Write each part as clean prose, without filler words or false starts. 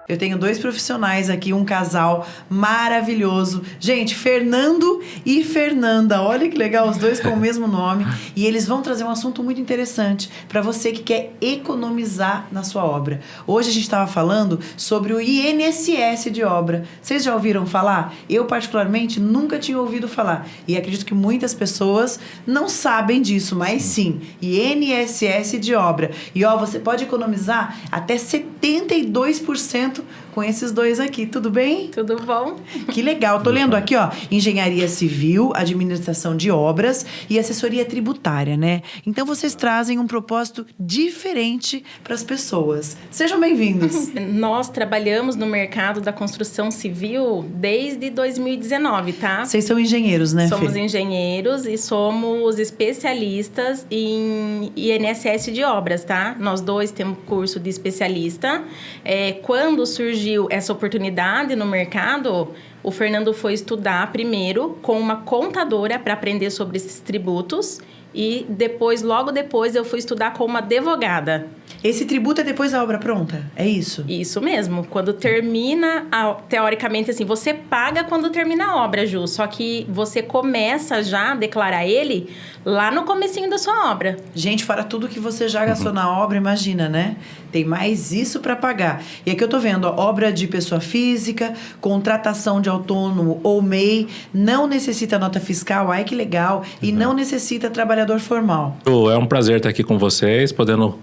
Eu tenho 2 profissionais aqui, um casal maravilhoso. Gente, Fernando e Fernanda. Olha que legal, os 2 com o mesmo nome. E eles vão trazer um assunto muito interessante para você que quer economizar na sua obra. Hoje a gente estava falando sobre o INSS de obra. Vocês já ouviram falar? Eu, particularmente, nunca tinha ouvido falar. E acredito que muitas pessoas não sabem disso, mas sim, INSS de obra. E você pode economizar até 72% com esses 2 aqui, tudo bem? Tudo bom? Que legal, tô lendo aqui, engenharia civil, administração de obras e assessoria tributária, né? Então vocês trazem um propósito diferente para as pessoas. Sejam bem-vindos. Nós trabalhamos no mercado da construção civil desde 2019, tá? Vocês são engenheiros, né, Fê? Somos engenheiros e somos especialistas em INSS de obras, tá? Nós 2 temos curso de especialista. Quando surgiu essa oportunidade no mercado, o Fernando foi estudar primeiro com uma contadora para aprender sobre esses tributos e logo depois, eu fui estudar com uma advogada. Esse tributo é depois da obra pronta? É isso? Isso mesmo. Quando termina, teoricamente, assim, você paga quando termina a obra, Ju. Só que você começa já a declarar ele lá no comecinho da sua obra. Gente, fora tudo que você já gastou na obra, imagina, né? Tem mais isso para pagar. E aqui eu tô vendo, obra de pessoa física, contratação de autônomo ou MEI, não necessita nota fiscal, ai que legal, e não necessita trabalhador formal. É um prazer estar aqui com vocês, podendo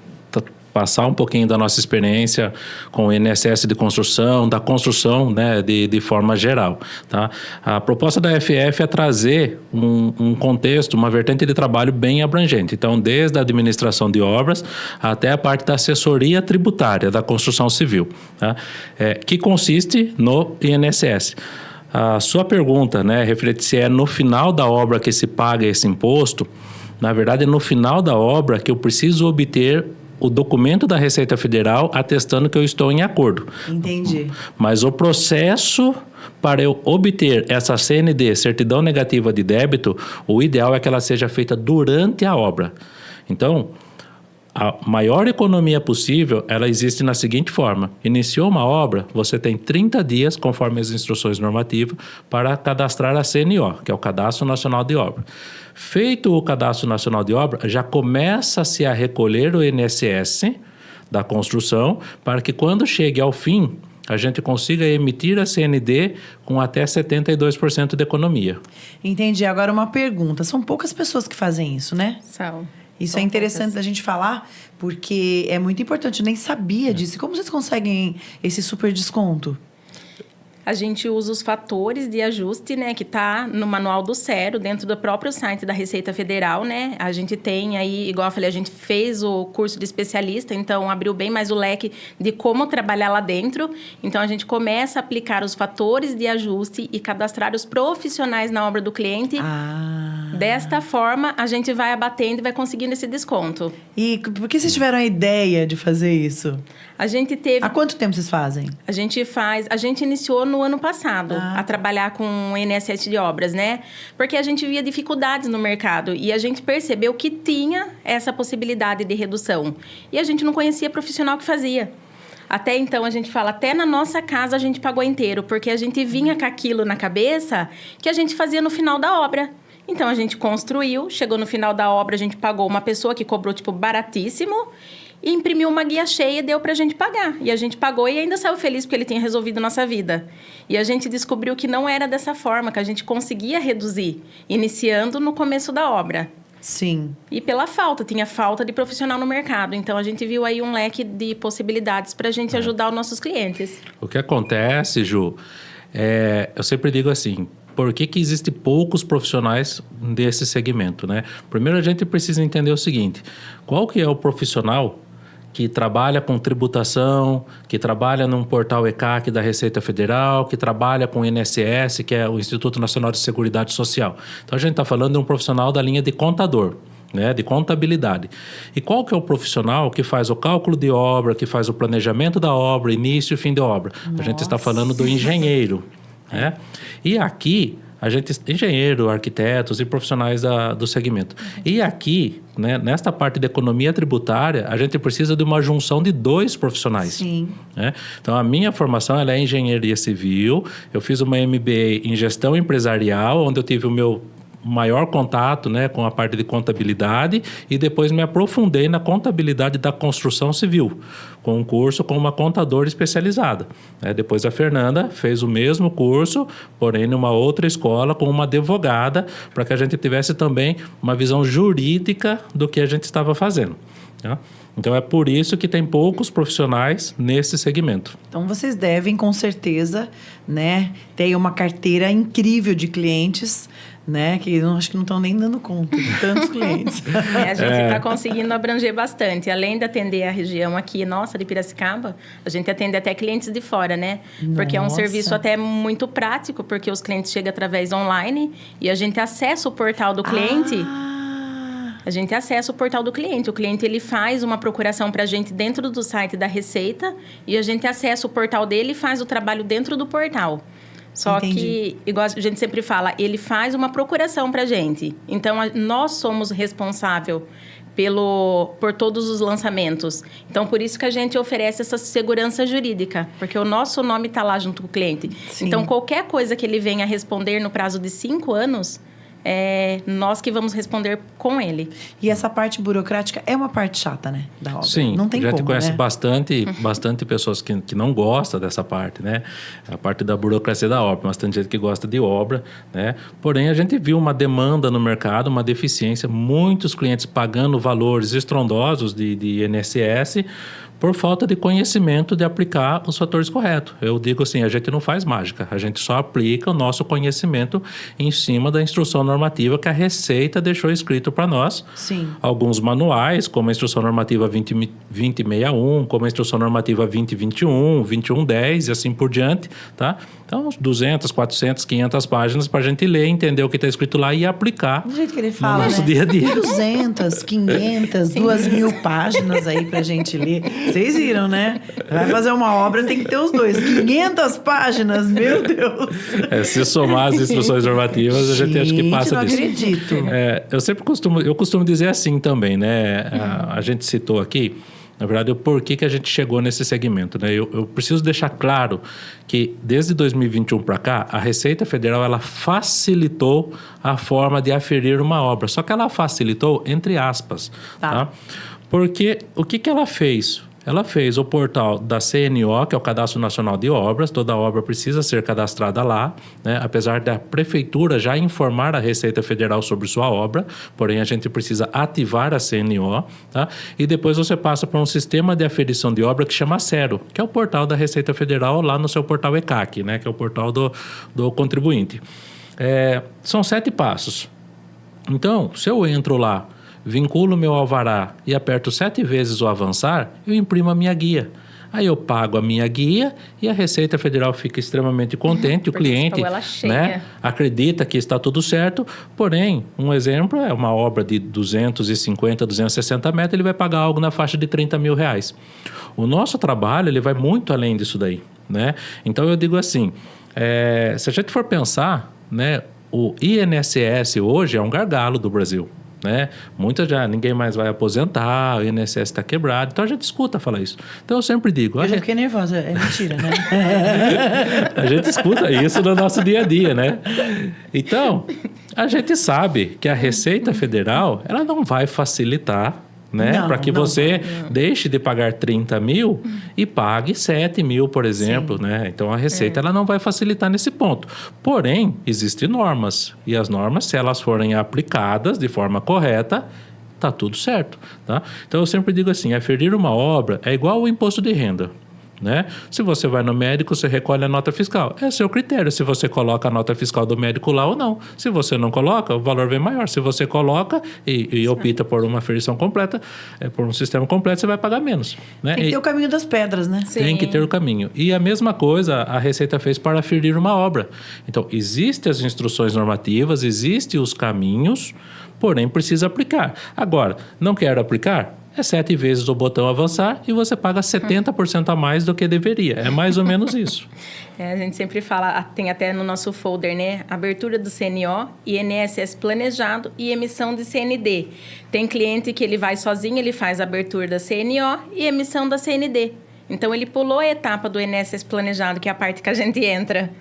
passar um pouquinho da nossa experiência com o INSS de construção, da construção, né, de forma geral, tá? A proposta da FF é trazer um contexto, uma vertente de trabalho bem abrangente. Então, desde a administração de obras até a parte da assessoria tributária da construção civil, tá? Que consiste no INSS. A sua pergunta, né, referente se é no final da obra que se paga esse imposto. Na verdade, é no final da obra que eu preciso obter o documento da Receita Federal atestando que eu estou em acordo. Entendi. Mas o processo para eu obter essa CND, certidão negativa de débito, o ideal é que ela seja feita durante a obra. Então, a maior economia possível, ela existe na seguinte forma. Iniciou uma obra, você tem 30 dias, conforme as instruções normativas, para cadastrar a CNO, que é o Cadastro Nacional de Obra. Feito o Cadastro Nacional de Obra, já começa-se a recolher o INSS da construção, para que quando chegue ao fim, a gente consiga emitir a CND com até 72% de economia. Entendi. Agora uma pergunta. São poucas pessoas que fazem isso, né? São. Isso é interessante da gente falar, porque é muito importante. Eu nem sabia disso. E como vocês conseguem esse super desconto? A gente usa os fatores de ajuste, né, que está no manual do Cero, dentro do próprio site da Receita Federal, né? A gente tem aí, igual eu falei, a gente fez o curso de especialista, então abriu bem mais o leque de como trabalhar lá dentro. Então, a gente começa a aplicar os fatores de ajuste e cadastrar os profissionais na obra do cliente. Desta forma, a gente vai abatendo e vai conseguindo esse desconto. E por que vocês tiveram a ideia de fazer isso? A gente teve... Há quanto tempo vocês fazem? A gente iniciou no ano passado a trabalhar com o INSS de obras, né? Porque a gente via dificuldades no mercado e a gente percebeu que tinha essa possibilidade de redução. E a gente não conhecia profissional que fazia. Até então, a gente fala, até na nossa casa a gente pagou inteiro, porque a gente vinha com aquilo na cabeça que a gente fazia no final da obra. Então, a gente construiu, chegou no final da obra, a gente pagou uma pessoa que cobrou, baratíssimo, e imprimiu uma guia cheia e deu pra gente pagar. E a gente pagou e ainda saiu feliz porque ele tinha resolvido nossa vida. E a gente descobriu que não era dessa forma, que a gente conseguia reduzir, iniciando no começo da obra. Sim. E pela tinha falta de profissional no mercado. Então, a gente viu aí um leque de possibilidades pra gente ajudar os nossos clientes. O que acontece, Ju, eu sempre digo assim, por que existem poucos profissionais desse segmento, né? Primeiro, a gente precisa entender o seguinte, qual que é o profissional que trabalha com tributação, que trabalha num portal ECAC da Receita Federal, que trabalha com o INSS, que é o Instituto Nacional de Seguridade Social. Então, a gente está falando de um profissional da linha de contador, né, de contabilidade. E qual que é o profissional que faz o cálculo de obra, que faz o planejamento da obra, início e fim de obra? Nossa. A gente está falando do engenheiro. Né? E aqui engenheiro, arquitetos e profissionais do segmento. E aqui, né, nesta parte de economia tributária, a gente precisa de uma junção de 2 profissionais. Sim. Né? Então, a minha formação ela é engenharia civil. Eu fiz uma MBA em gestão empresarial, onde eu tive o meu maior contato, né, com a parte de contabilidade, e depois me aprofundei na contabilidade da construção civil, com um curso com uma contadora especializada. Depois a Fernanda fez o mesmo curso, porém numa outra escola, com uma advogada, para que a gente tivesse também uma visão jurídica do que a gente estava fazendo. Tá? Então, é por isso que tem poucos profissionais nesse segmento. Então, vocês devem, com certeza, né, ter uma carteira incrível de clientes, né, que acho que não estão nem dando conta de tantos clientes. A gente está conseguindo abranger bastante. Além de atender a região aqui, nossa, de Piracicaba, a gente atende até clientes de fora, né? Porque é um serviço até muito prático, porque os clientes chegam através online e a gente acessa o portal do cliente... A gente acessa o portal do cliente. O cliente ele faz uma procuração para a gente dentro do site da Receita e a gente acessa o portal dele e faz o trabalho dentro do portal. Só que, igual a gente sempre fala, ele faz uma procuração para a gente. Então, nós somos responsáveis por todos os lançamentos. Então, por isso que a gente oferece essa segurança jurídica, porque o nosso nome está lá junto com o cliente. Sim. Então, qualquer coisa que ele venha responder no prazo de 5 anos... nós que vamos responder com ele. E essa parte burocrática é uma parte chata, né? Da obra. Sim, não tem a gente como, conhece né? bastante pessoas que não gostam dessa parte, né? A parte da burocracia da obra, mas tem gente que gosta de obra, né? Porém, a gente viu uma demanda no mercado, uma deficiência, muitos clientes pagando valores estrondosos de INSS, por falta de conhecimento de aplicar os fatores corretos. Eu digo assim, a gente não faz mágica, a gente só aplica o nosso conhecimento em cima da instrução normativa que a Receita deixou escrito para nós. Sim. Alguns manuais, como a instrução normativa 2061, como a instrução normativa 2021, 2110 e assim por diante, tá? Então, 200, 400, 500 páginas para a gente ler, entender o que está escrito lá e aplicar do jeito que ele fala, no nosso né? dia a dia. 200, 500, 2.000 páginas aí para a gente ler. Vocês viram, né? Vai fazer uma obra, tem que ter os dois. 500 páginas, meu Deus! Se somar as instruções normativas, a gente acha que passa disso. Não acredito. Eu costumo dizer assim também, né? A gente citou aqui, na verdade, o porquê que a gente chegou nesse segmento, né? Eu preciso deixar claro que, desde 2021 para cá, a Receita Federal ela facilitou a forma de aferir uma obra. Só que ela facilitou entre aspas. Tá? Porque o que ela fez? Ela fez o portal da CNO, que é o Cadastro Nacional de Obras. Toda obra precisa ser cadastrada lá, né? Apesar da Prefeitura já informar a Receita Federal sobre sua obra, porém a gente precisa ativar a CNO, tá? E depois você passa por um sistema de aferição de obra que chama Cero, que é o portal da Receita Federal lá no seu portal ECAC, né? Que é o portal do contribuinte. São 7 passos. Então, se eu entro lá, vinculo o meu alvará e aperto 7 vezes o avançar, eu imprimo a minha guia. Aí eu pago a minha guia e a Receita Federal fica extremamente contente. O cliente, né, acredita que está tudo certo. Porém, um exemplo é uma obra de 250, 260 metros, ele vai pagar algo na faixa de R$30 mil. O nosso trabalho ele vai muito além disso daí, né? Então eu digo assim, se a gente for pensar, né, o INSS hoje é um gargalo do Brasil. Né? Ninguém mais vai aposentar, o INSS está quebrado, então a gente escuta falar isso. Então eu sempre digo... Eu já fiquei nervosa, é mentira, né? A gente escuta isso no nosso dia a dia, né? Então, a gente sabe que a Receita Federal, ela não vai facilitar, né? Para que você deixe de pagar 30 mil e pague 7 mil, por exemplo, né? Então, a Receita ela não vai facilitar nesse ponto. Porém, existem normas. E as normas, se elas forem aplicadas de forma correta, tá tudo certo, tá? Então, eu sempre digo assim, aferir uma obra é igual ao imposto de renda. Né? Se você vai no médico, você recolhe a nota fiscal. É seu critério se você coloca a nota fiscal do médico lá ou não. Se você não coloca, o valor vem maior. Se você coloca e opta por uma aferição completa, por um sistema completo, você vai pagar menos. Né? Tem que ter o caminho das pedras, né? Tem que ter o caminho. E a mesma coisa a Receita fez para aferir uma obra. Então, existem as instruções normativas, existem os caminhos, porém precisa aplicar. Agora, não quero aplicar? é 7 vezes o botão avançar e você paga 70% a mais do que deveria. É mais ou menos isso. A gente sempre fala, tem até no nosso folder, né? Abertura do CNO, INSS planejado e emissão de CND. Tem cliente que ele vai sozinho, ele faz a abertura da CNO e emissão da CND. Então, ele pulou a etapa do INSS planejado, que é a parte que a gente entra.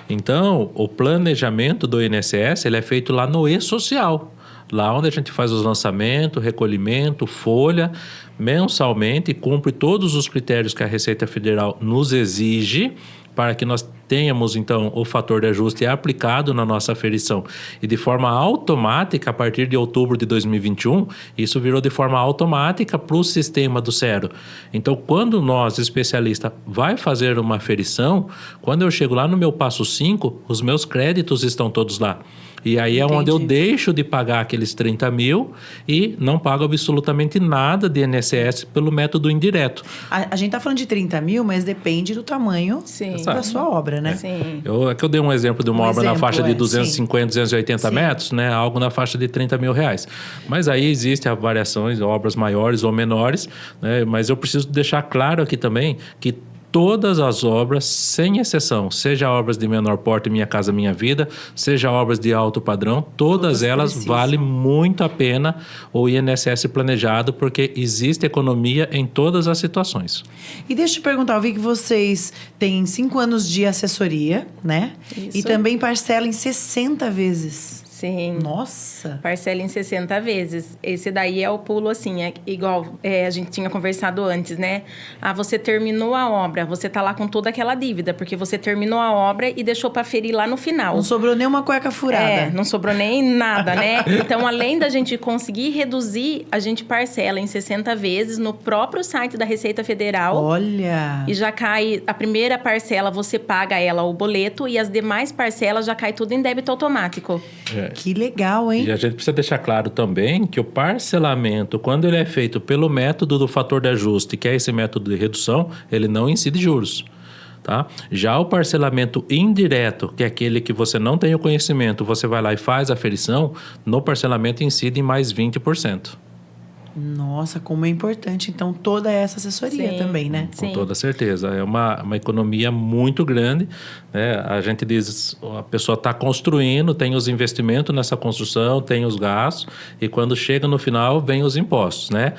Então, o planejamento do INSS ele é feito lá no E-Social. Lá onde a gente faz os lançamentos, recolhimento, folha, mensalmente, cumpre todos os critérios que a Receita Federal nos exige para que nós tenhamos, então, o fator de ajuste aplicado na nossa aferição. E de forma automática, a partir de outubro de 2021, isso virou de forma automática para o sistema do Cero. Então, quando nós, especialistas, vai fazer uma aferição, quando eu chego lá no meu passo 5, os meus créditos estão todos lá. E aí é onde eu deixo de pagar aqueles 30 mil e não pago absolutamente nada de INSS pelo método indireto. A gente está falando de 30 mil, mas depende do tamanho da sua obra, né? Sim. É que eu dei um exemplo de uma obra na faixa de 250, 280 metros, né? Algo na faixa de 30 mil reais. Mas aí existem variações, obras maiores ou menores, né? Mas eu preciso deixar claro aqui também que todas as obras, sem exceção, seja obras de menor porte, Minha Casa Minha Vida, seja obras de alto padrão, todas elas valem muito a pena o INSS planejado, porque existe economia em todas as situações. E deixa eu te perguntar, eu vi que vocês têm 5 anos de assessoria, né? Isso. E também parcela em 60 vezes. Sim. Nossa! Parcela em 60 vezes. Esse daí é o pulo, assim, igual a gente tinha conversado antes, né? Você terminou a obra, você tá lá com toda aquela dívida, porque você terminou a obra e deixou para ferir lá no final. Não sobrou nem uma cueca furada. Não sobrou nem nada, né? Então, além da gente conseguir reduzir, a gente parcela em 60 vezes no próprio site da Receita Federal. Olha! E já cai, a primeira parcela você paga ela o boleto e as demais parcelas já cai tudo em débito automático. Que legal, hein? E a gente precisa deixar claro também que o parcelamento, quando ele é feito pelo método do fator de ajuste, que é esse método de redução, ele não incide juros. Tá? Já o parcelamento indireto, que é aquele que você não tem o conhecimento, você vai lá e faz a aferição, no parcelamento incide em mais 20%. Nossa, como é importante, então, toda essa assessoria também, né? Com toda certeza. É uma economia muito grande, né? A gente diz, a pessoa está construindo, tem os investimentos nessa construção, tem os gastos, e quando chega no final, vem os impostos, né?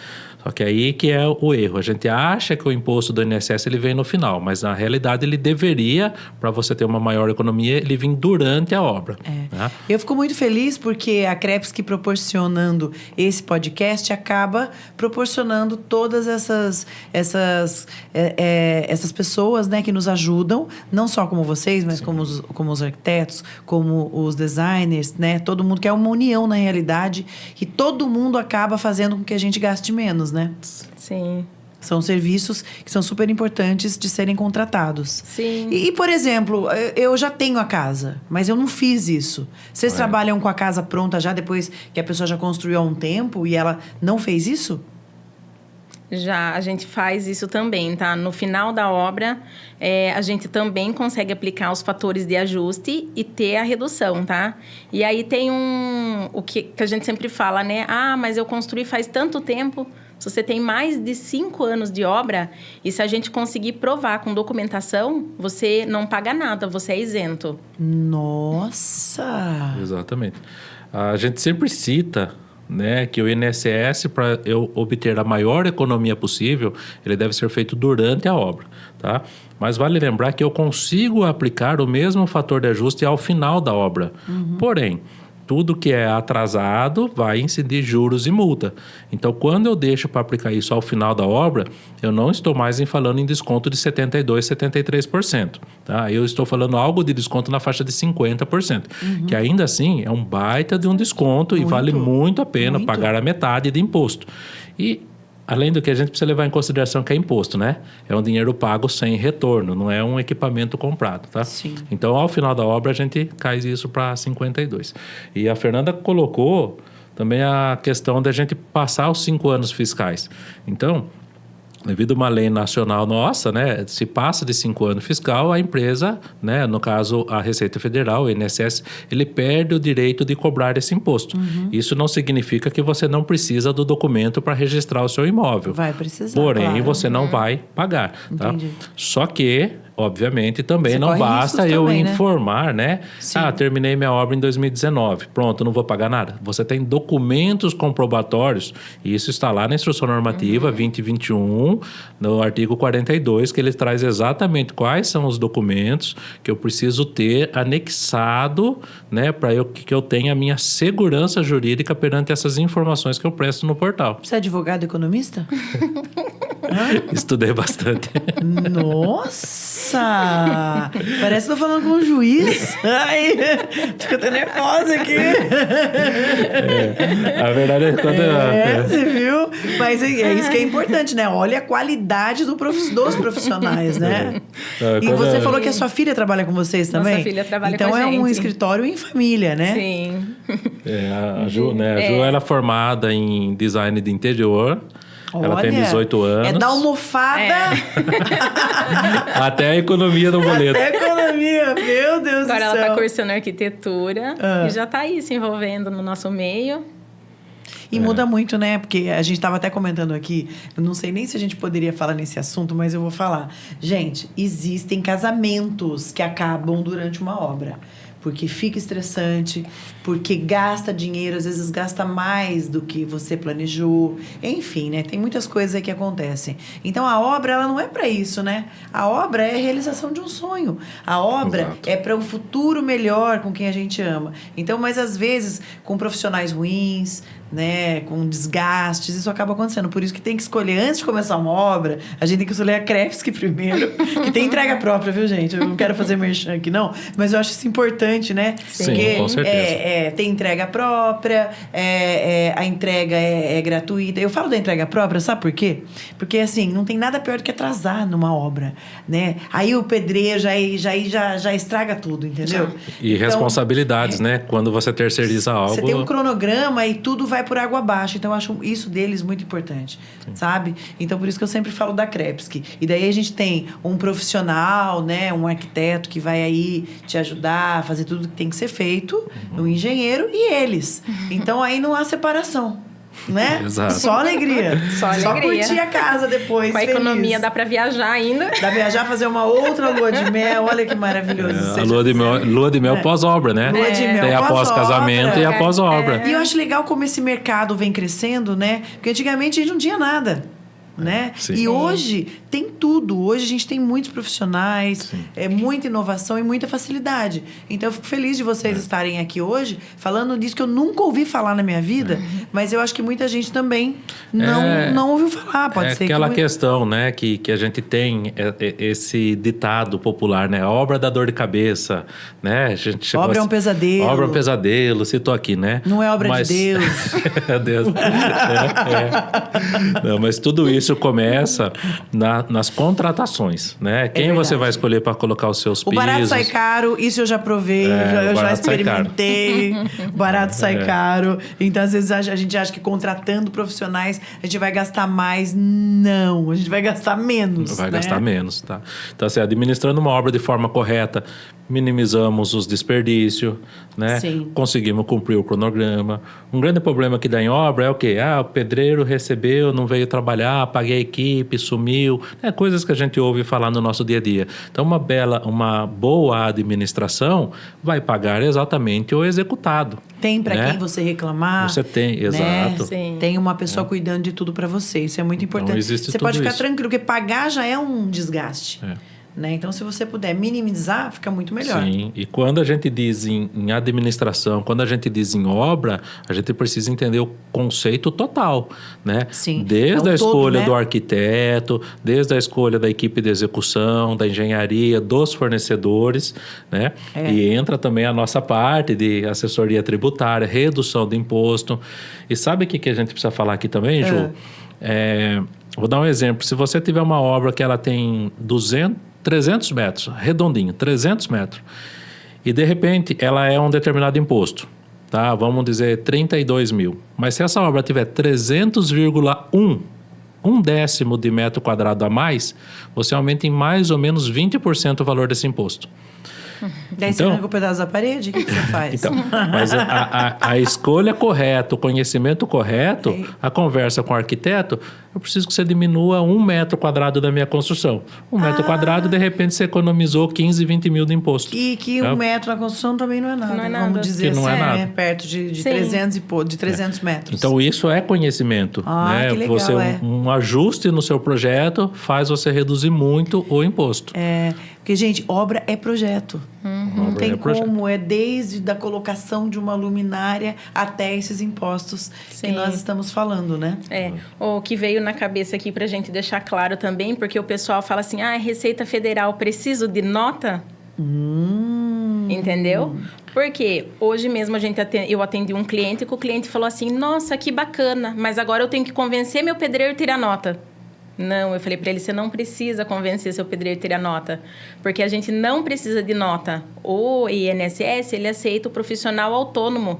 Só que aí que é o erro. A gente acha que o imposto do INSS ele vem no final, mas na realidade ele deveria, para você ter uma maior economia, ele vem durante a obra. Né? Eu fico muito feliz porque a Crepsky proporcionando esse podcast acaba proporcionando todas essas pessoas, né, que nos ajudam, não só como vocês, mas como os arquitetos, como os designers, né? Todo mundo que é uma união na realidade e todo mundo acaba fazendo com que a gente gaste menos, né? Sim. São serviços que são super importantes de serem contratados. Sim. E, por exemplo, eu já tenho a casa, mas eu não fiz isso. Vocês trabalham com a casa pronta já depois que a pessoa já construiu há um tempo e ela não fez isso? Já, a gente faz isso também, tá? No final da obra, a gente também consegue aplicar os fatores de ajuste e ter a redução, tá? E aí tem o que a gente sempre fala, né? Mas eu construí faz tanto tempo. Se você tem mais de 5 anos de obra, e se a gente conseguir provar com documentação, você não paga nada, você é isento. Nossa! Exatamente. A gente sempre cita, né, que o INSS, para eu obter a maior economia possível, ele deve ser feito durante a obra, tá? Mas vale lembrar que eu consigo aplicar o mesmo fator de ajuste ao final da obra. Porém, tudo que é atrasado vai incidir juros e multa. Então, quando eu deixo para aplicar isso ao final da obra, eu não estou mais falando em desconto de 72%, 73%. Tá? Eu estou falando algo de desconto na faixa de 50%. Que ainda assim é um baita de um desconto e vale muito a pena pagar a metade de imposto. E além do que, a gente precisa levar em consideração que é imposto, né? É um dinheiro pago sem retorno, não é um equipamento comprado, tá? Sim. Então, ao final da obra, a gente cai isso para 52%. E a Fernanda colocou também a questão da gente passar os 5 anos fiscais. Então, devido a uma lei nacional nossa, né, se passa de 5 anos fiscal, a empresa, né, no caso a Receita Federal, o INSS, ele perde o direito de cobrar esse imposto. Isso não significa que você não precisa do documento para registrar o seu imóvel. Vai precisar, Porém, claro. você não vai pagar. Tá? Entendi. Só que, obviamente, também Você não corre basta riscos eu também, né? informar, né? Sim. Terminei minha obra em 2019. Pronto, não vou pagar nada. Você tem documentos comprobatórios, e isso está lá na Instrução Normativa 2021, no artigo 42, que ele traz exatamente quais são os documentos que eu preciso ter anexado, né? Para que eu tenha a minha segurança jurídica perante essas informações que eu presto no portal. Você é advogado economista? Estudei bastante. Nossa! Parece que tô falando com um juiz. Ai, tô até nervosa aqui. A verdade é que quando Você viu? Mas é isso que é importante, né? Olha a qualidade dos profissionais, né? E Quando você falou que a sua filha trabalha com vocês também? Nossa filha trabalha então com a é um gente. escritório em família, né? Sim. A Ju, né? A Ju ela é formada em design de interior. Ela tem 18 anos. É da almofada Até a economia do boleto. até economia. Meu Deus Agora do ela céu. está cursando arquitetura e já está aí se envolvendo no nosso meio. E muda muito, né? Porque a gente estava até comentando aqui, eu não sei nem se a gente poderia falar nesse assunto, mas eu vou falar. Gente, existem casamentos que acabam durante uma obra. Porque fica estressante, porque gasta dinheiro, às vezes gasta mais do que você planejou. Enfim, né? Tem muitas coisas aí que acontecem. Então, a obra, ela não é para isso, né? A obra é a realização de um sonho. A obra Exato. é para um futuro melhor com quem a gente ama. Então, mas às vezes, com profissionais ruins, né, com desgastes, isso acaba acontecendo. Por isso que tem que escolher, antes de começar uma obra, a gente tem que escolher a Crefsky primeiro, que tem entrega própria, viu, gente? Eu não quero fazer merchan aqui, não, mas eu acho isso importante, né? Sim, Porque com certeza. tem entrega própria, a entrega é gratuita. Eu falo da entrega própria, sabe por quê? Porque, assim, não tem nada pior do que atrasar numa obra, né? Aí o pedreiro já estraga tudo, entendeu? E Então, responsabilidades, né? Quando você terceiriza algo. você tem um cronograma e tudo vai por água abaixo. Então, eu acho isso deles muito importante, sabe? Então, por isso que eu sempre falo da Crepsky. E daí a gente tem um profissional, né? Um arquiteto que vai aí te ajudar a fazer tudo que tem que ser feito, um engenheiro e eles. Então, aí não há separação, né? Exato. Só alegria. Só alegria. curtir a casa depois, Com a feliz. economia dá para viajar ainda. Dá viajar, fazer uma outra lua de mel. Olha que maravilhoso. A lua de mel pós-obra, né? Lua de mel Tem após pós-obra. casamento e após obra. E eu acho legal como esse mercado vem crescendo, né? Porque antigamente a gente não tinha nada. Né? Sim. E hoje tem tudo. Hoje a gente tem muitos profissionais, muita inovação e muita facilidade. Então eu fico feliz de vocês estarem aqui hoje falando disso que eu nunca ouvi falar na minha vida, mas eu acho que muita gente também não ouviu falar. Pode ser aquela que questão, né, que a gente tem esse ditado popular, né? A obra dá dor de cabeça, né? A gente chegou obra é um pesadelo. Obra é um pesadelo, citou aqui, né? Não é obra de Deus. Deus. Não, mas tudo isso começa nas contratações, né? Quem você vai escolher para colocar os seus O pisos? barato sai caro, isso eu já provei, eu já experimentei. O barato sai caro. Então, às vezes, a gente acha que contratando profissionais a gente vai gastar mais. Não, a gente vai gastar menos. Vai né? gastar menos, tá? Então, assim, administrando uma obra de forma correta, minimizamos os desperdícios, né? Sim. Conseguimos cumprir o cronograma. Um grande problema que dá em obra é o quê? O pedreiro recebeu, não veio trabalhar, paguei a equipe, sumiu. Coisas que a gente ouve falar no nosso dia a dia. Então, uma boa administração vai pagar exatamente o executado. Tem para né? quem você reclamar. Você tem, né? exato. Sim. Tem uma pessoa cuidando de tudo para você. Isso é muito importante. existe Você tudo pode ficar isso. tranquilo, porque pagar já é um desgaste. Né? Então, se você puder minimizar, fica muito melhor. Sim, e quando a gente diz em administração, quando a gente diz em obra, a gente precisa entender o conceito total, né? Sim, Desde é o a todo, escolha né? do arquiteto, desde a escolha da equipe de execução, da engenharia, dos fornecedores, né? E entra também a nossa parte de assessoria tributária, redução de imposto. E sabe o que a gente precisa falar aqui também, Ju? Vou dar um exemplo. Se você tiver uma obra que ela tem 300 metros, redondinho, 300 metros, e de repente ela é um determinado imposto, tá? Vamos dizer 32 mil. Mas se essa obra tiver 300,1 um décimo de metro quadrado a mais, você aumenta em mais ou menos 20% o valor desse imposto. Daí você arranca o pedaço da parede, o que você faz? Então, mas a escolha correta, o conhecimento correto, a conversa com o arquiteto, eu preciso que você diminua 1 metro quadrado da minha construção. 1 metro quadrado, de repente, você economizou 15, 20 mil de imposto. Que 1 metro na construção também não é nada. Não é nada. Vamos dizer Que não assim, é nada. né? Perto de 300 metros. Então, isso é conhecimento. Né? Que legal, você, um ajuste no seu projeto faz você reduzir muito o imposto. Porque, gente, obra é projeto. Não Obra tem é projeto. como. É desde a colocação de uma luminária até esses impostos que nós estamos falando, né? O que veio na cabeça aqui pra gente deixar claro também, porque o pessoal fala assim, Receita Federal, preciso de nota? Entendeu? Porque hoje mesmo eu atendi um cliente que o cliente falou assim, nossa, que bacana, mas agora eu tenho que convencer meu pedreiro a tirar nota. Não, eu falei para ele, você não precisa convencer seu pedreiro a tirar nota, porque a gente não precisa de nota. O INSS, ele aceita o profissional autônomo.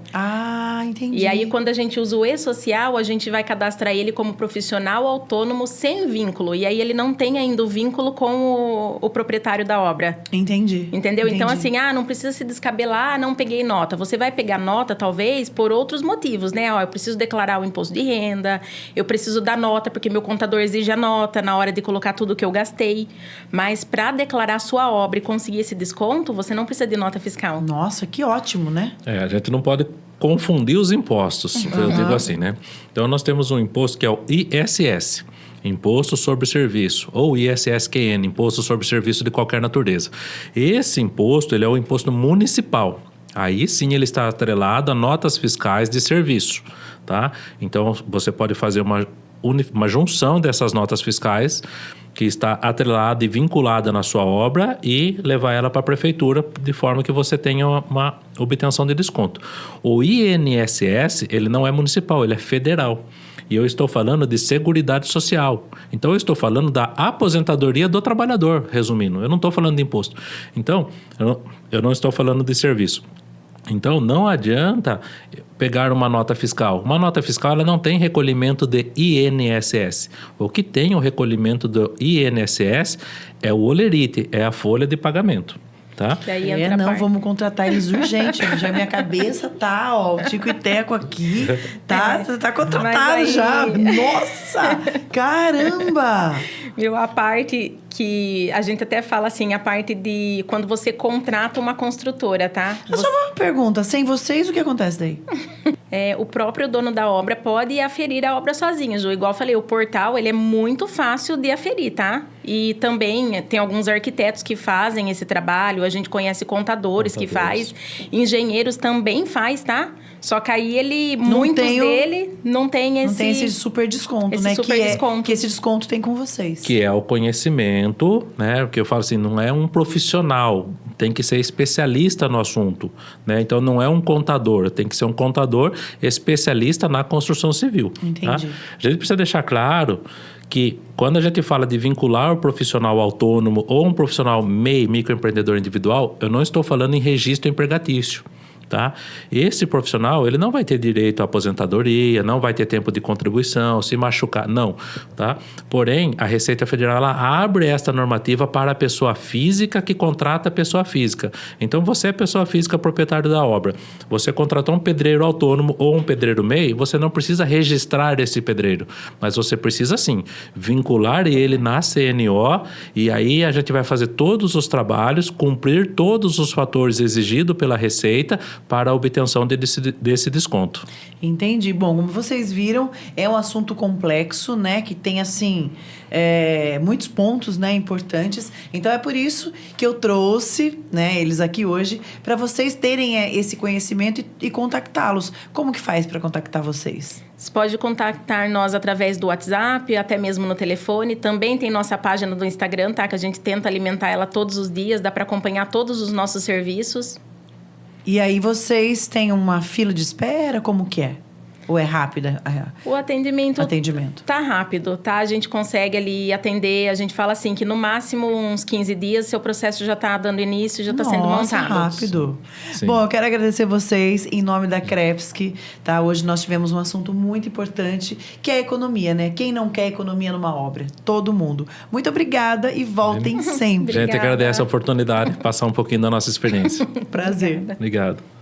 Entendi. E aí, quando a gente usa o E-Social, a gente vai cadastrar ele como profissional autônomo sem vínculo. E aí, ele não tem ainda o vínculo com o proprietário da obra. Entendi. Entendeu? Então, assim, não precisa se descabelar, não peguei nota. Você vai pegar nota, talvez, por outros motivos, né? Eu preciso declarar o imposto de renda, eu preciso dar nota, porque meu contador exige a nota na hora de colocar tudo que eu gastei. Mas para declarar sua obra e conseguir esse desconto, você não precisa de nota fiscal. Nossa, que ótimo, né? A gente não pode confundir os impostos, eu digo assim, né? Então, nós temos um imposto que é o ISS, Imposto sobre Serviço, ou ISSQN, Imposto sobre Serviço de qualquer natureza. Esse imposto, ele é o imposto municipal. Aí sim ele está atrelado a notas fiscais de serviço, tá? Então, você pode fazer uma junção dessas notas fiscais que está atrelada e vinculada na sua obra e levar ela para a prefeitura de forma que você tenha uma obtenção de desconto. O INSS, ele não é municipal, ele é federal. E eu estou falando de Seguridade Social. Então, eu estou falando da aposentadoria do trabalhador, resumindo. Eu não estou falando de imposto. Então, eu não estou falando de serviço. Então, não adianta pegar uma nota fiscal. Uma nota fiscal ela não tem recolhimento de INSS. O que tem o recolhimento do INSS é o olerite, é a folha de pagamento. Tá? Vamos contratar eles urgente. Já minha cabeça tá, o Tico e Teco aqui, tá contratado já. Nossa, caramba! Viu, a parte que a gente até fala assim, a parte de quando você contrata uma construtora, tá? Só uma pergunta, sem vocês o que acontece daí? O próprio dono da obra pode aferir a obra sozinho, Ju. Igual eu falei, o portal, ele é muito fácil de aferir, tá? E também tem alguns arquitetos que fazem esse trabalho, a gente conhece contadores que faz, engenheiros também faz, tá? Só que aí muitos dele não tem esse super desconto, esse né? Super desconto. Que esse desconto tem com vocês. Que é o conhecimento, né? Porque eu falo assim, não é um profissional, tem que ser especialista no assunto, né? Então, não é um contador, tem que ser um contador especialista na construção civil. Entendi. Tá? A gente precisa deixar claro que quando a gente fala de vincular o profissional autônomo ou um profissional MEI, microempreendedor individual, eu não estou falando em registro empregatício. Tá? Esse profissional, ele não vai ter direito à aposentadoria, não vai ter tempo de contribuição, se machucar, não, tá? Porém, a Receita Federal, ela abre esta normativa para a pessoa física que contrata a pessoa física. Então, você é pessoa física proprietário da obra, você contratou um pedreiro autônomo ou um pedreiro MEI, você não precisa registrar esse pedreiro, mas você precisa sim vincular ele na CNO e aí a gente vai fazer todos os trabalhos, cumprir todos os fatores exigidos pela Receita para a obtenção desse desconto. Entendi. Bom, como vocês viram, é um assunto complexo, né? Que tem, assim, muitos pontos, né, importantes. Então, é por isso que eu trouxe, né, eles aqui hoje, para vocês terem esse conhecimento e contactá-los. Como que faz para contactar vocês? Você pode contactar nós através do WhatsApp, até mesmo no telefone. Também tem nossa página do Instagram, tá? Que a gente tenta alimentar ela todos os dias. Dá para acompanhar todos os nossos serviços. E aí vocês têm uma fila de espera? Como que é? Ou é rápida? O atendimento Atendimento. tá rápido, tá? A gente consegue ali atender, a gente fala assim que no máximo uns 15 dias seu processo já tá dando início, já tá sendo montado. Rápido. Sim. Bom, eu quero agradecer vocês em nome da Crepsky, tá? Hoje nós tivemos um assunto muito importante, que é a economia, né? Quem não quer economia numa obra? Todo mundo. Muito obrigada e voltem sempre. A gente agradece a oportunidade de passar um pouquinho da nossa experiência. Prazer. Obrigado.